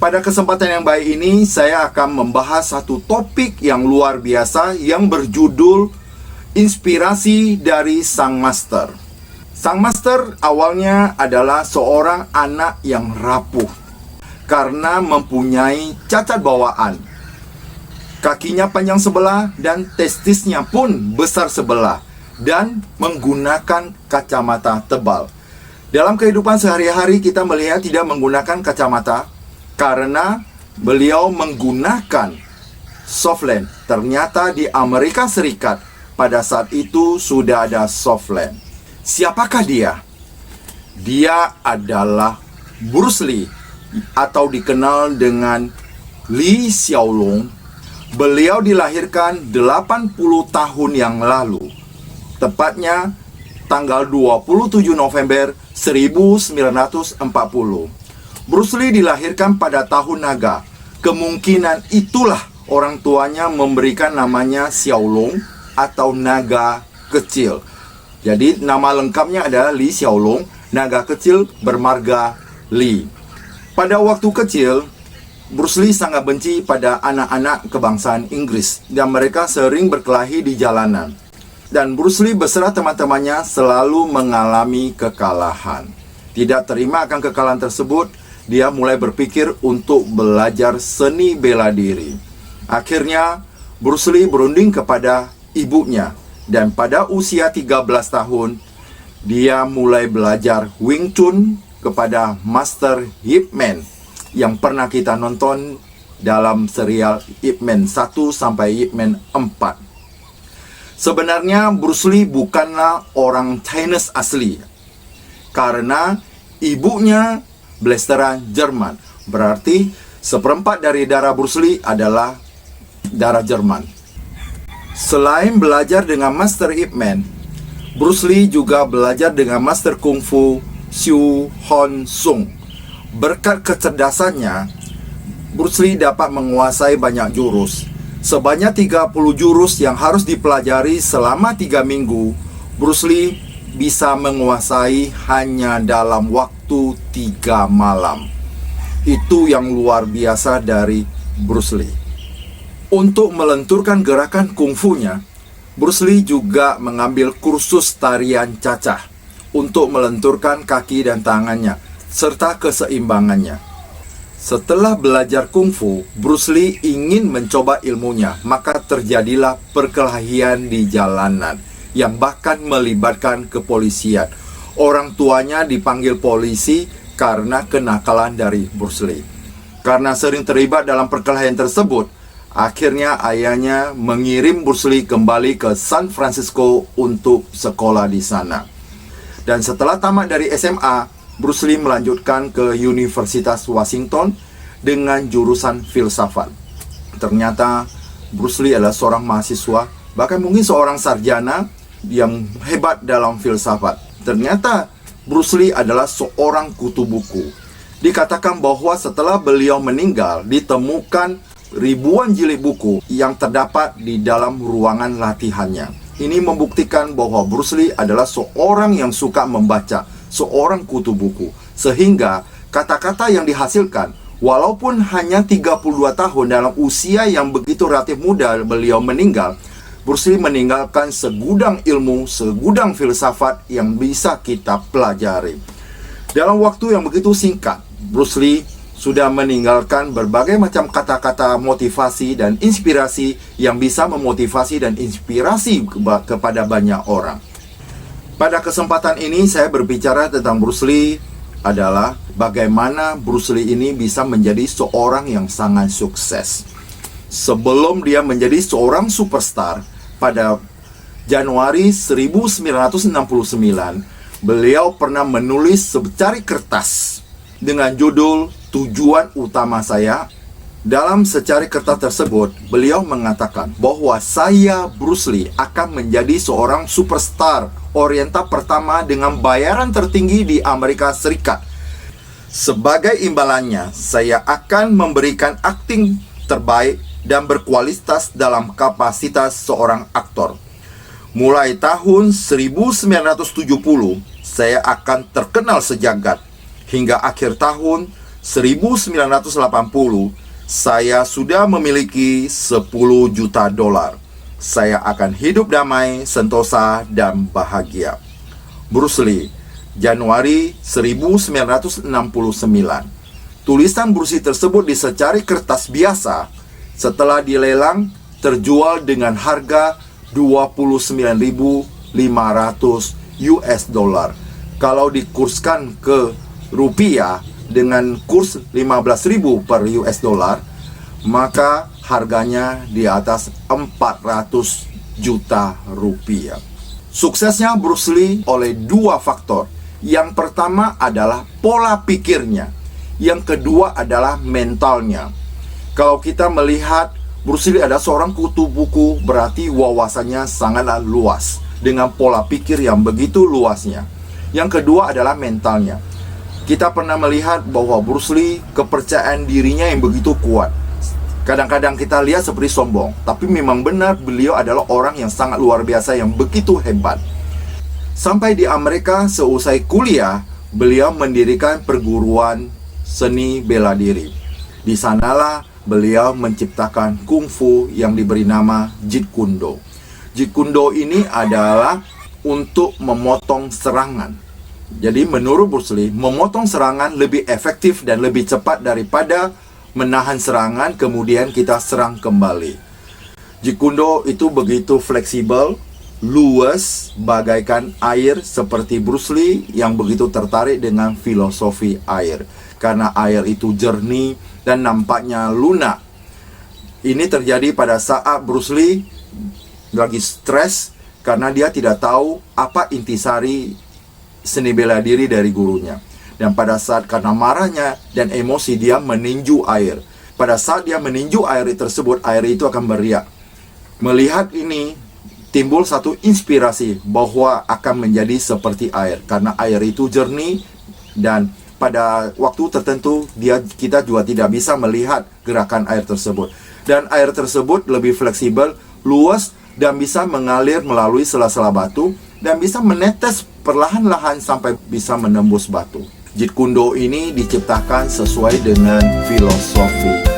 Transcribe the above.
Pada kesempatan yang baik ini, saya akan membahas satu topik yang luar biasa yang berjudul Inspirasi dari Sang Master. Sang Master awalnya adalah seorang anak yang rapuh karena mempunyai cacat bawaan. Kakinya panjang sebelah dan testisnya pun besar sebelah dan menggunakan kacamata tebal. Dalam kehidupan sehari-hari kita melihat tidak menggunakan kacamata karena beliau menggunakan softland. Ternyata di Amerika Serikat pada saat itu sudah ada softland. Siapakah dia? Dia adalah Bruce Lee atau dikenal dengan Lee Hsiao-long. Beliau dilahirkan 80 tahun yang lalu, tepatnya tanggal 27 November 1940. Bruce Lee dilahirkan pada tahun naga. Kemungkinan itulah orang tuanya memberikan namanya Hsiao-long atau naga kecil. Jadi nama lengkapnya adalah Lee Hsiao-long, naga kecil bermarga Lee. Pada waktu kecil, Bruce Lee sangat benci pada anak-anak kebangsaan Inggris dan mereka sering berkelahi di jalanan. Dan Bruce Lee beserta teman-temannya selalu mengalami kekalahan. Tidak terima akan kekalahan tersebut, dia mulai berpikir untuk belajar seni bela diri. Akhirnya, Bruce Lee berunding kepada ibunya. Dan pada usia 13 tahun, dia mulai belajar Wing Chun kepada Master Ip Man yang pernah kita nonton dalam serial Ip Man 1 sampai Ip Man 4. Sebenarnya Bruce Lee bukanlah orang Chinese asli, karena ibunya blasteran Jerman. Berarti seperempat dari darah Bruce Lee adalah darah Jerman. Selain belajar dengan Master Ip Man, Bruce Lee juga belajar dengan Master Kung Fu Siu Hon Sung. Berkat kecerdasannya, Bruce Lee dapat menguasai banyak jurus. Sebanyak 30 jurus yang harus dipelajari selama 3 minggu, Bruce Lee bisa menguasai hanya dalam waktu 3 malam. Itu yang luar biasa dari Bruce Lee. Untuk melenturkan gerakan kungfunya, Bruce Lee juga mengambil kursus tarian cacah untuk melenturkan kaki dan tangannya serta keseimbangannya. Setelah belajar kungfu, Bruce Lee ingin mencoba ilmunya, maka terjadilah perkelahian di jalanan yang bahkan melibatkan kepolisian. Orang tuanya dipanggil polisi karena kenakalan dari Bruce Lee. Karena sering terlibat dalam perkelahian tersebut, akhirnya ayahnya mengirim Bruce Lee kembali ke San Francisco untuk sekolah di sana. Dan setelah tamat dari SMA, Bruce Lee melanjutkan ke Universitas Washington dengan jurusan filsafat. Ternyata Bruce Lee adalah seorang mahasiswa, bahkan mungkin seorang sarjana yang hebat dalam filsafat. Ternyata Bruce Lee adalah seorang kutu buku. Dikatakan bahwa setelah beliau meninggal, ditemukan ribuan jilid buku yang terdapat di dalam ruangan latihannya. Ini membuktikan bahwa Bruce Lee adalah seorang yang suka membaca, seorang kutu buku. Sehingga kata-kata yang dihasilkan, walaupun hanya 32 tahun dalam usia yang begitu relatif muda beliau meninggal, Bruce Lee meninggalkan segudang ilmu, segudang filsafat yang bisa kita pelajari. Dalam waktu yang begitu singkat, Bruce Lee sudah meninggalkan berbagai macam kata-kata motivasi dan inspirasi yang bisa memotivasi dan inspirasi kepada banyak orang. Pada kesempatan ini saya berbicara tentang Bruce Lee adalah bagaimana Bruce Lee ini bisa menjadi seorang yang sangat sukses. Sebelum dia menjadi seorang superstar, pada Januari 1969, beliau pernah menulis secari kertas dengan judul Tujuan Utama Saya. Dalam secari kertas tersebut, beliau mengatakan bahwa saya, Bruce Lee, akan menjadi seorang superstar oriental pertama dengan bayaran tertinggi di Amerika Serikat. Sebagai imbalannya, saya akan memberikan akting terbaik dan berkualitas dalam kapasitas seorang aktor. Mulai tahun 1970, saya akan terkenal sejagat. Hingga akhir tahun 1980, saya sudah memiliki 10 juta dolar. Saya akan hidup damai, sentosa, dan bahagia. Bruce Lee, Januari 1969. Tulisan Bruce Lee tersebut di secari kertas biasa. Setelah dilelang, terjual dengan harga 29.500 US dollar. Kalau dikurskan ke rupiah dengan kurs 15.000 per US dollar, maka harganya di atas 400 juta rupiah. Suksesnya Bruce Lee oleh dua faktor. Yang pertama adalah pola pikirnya. Yang kedua adalah mentalnya. Kalau kita melihat Bruce Lee adalah seorang kutu buku, berarti wawasannya sangatlah luas dengan pola pikir yang begitu luasnya. Yang kedua adalah mentalnya. Kita pernah melihat bahwa Bruce Lee kepercayaan dirinya yang begitu kuat. Kadang-kadang kita lihat seperti sombong, tapi memang benar beliau adalah orang yang sangat luar biasa, yang begitu hebat. Sampai di Amerika seusai kuliah, beliau mendirikan perguruan seni bela diri. Di sanalah beliau menciptakan kungfu yang diberi nama Jeet Kune Do. Jeet Kune Do ini adalah untuk memotong serangan. Jadi menurut Bruce Lee, memotong serangan lebih efektif dan lebih cepat daripada menahan serangan kemudian kita serang kembali. Jeet Kune Do itu begitu fleksibel, luas, bagaikan air, seperti Bruce Lee yang begitu tertarik dengan filosofi air. Karena air itu jernih dan nampaknya lunak. Ini terjadi pada saat Bruce Lee lagi stres karena dia tidak tahu apa intisari seni bela diri dari gurunya. Dan pada saat karena marahnya dan emosi, dia meninju air. Pada saat dia meninju air tersebut, air itu akan beriak. Melihat ini, timbul satu inspirasi bahwa akan menjadi seperti air. Karena air itu jernih dan pada waktu tertentu kita juga tidak bisa melihat gerakan air tersebut. Dan air tersebut lebih fleksibel, luas, dan bisa mengalir melalui sela-sela batu dan bisa menetes perlahan-lahan sampai bisa menembus batu. Jeet Kune Do ini diciptakan sesuai dengan filosofi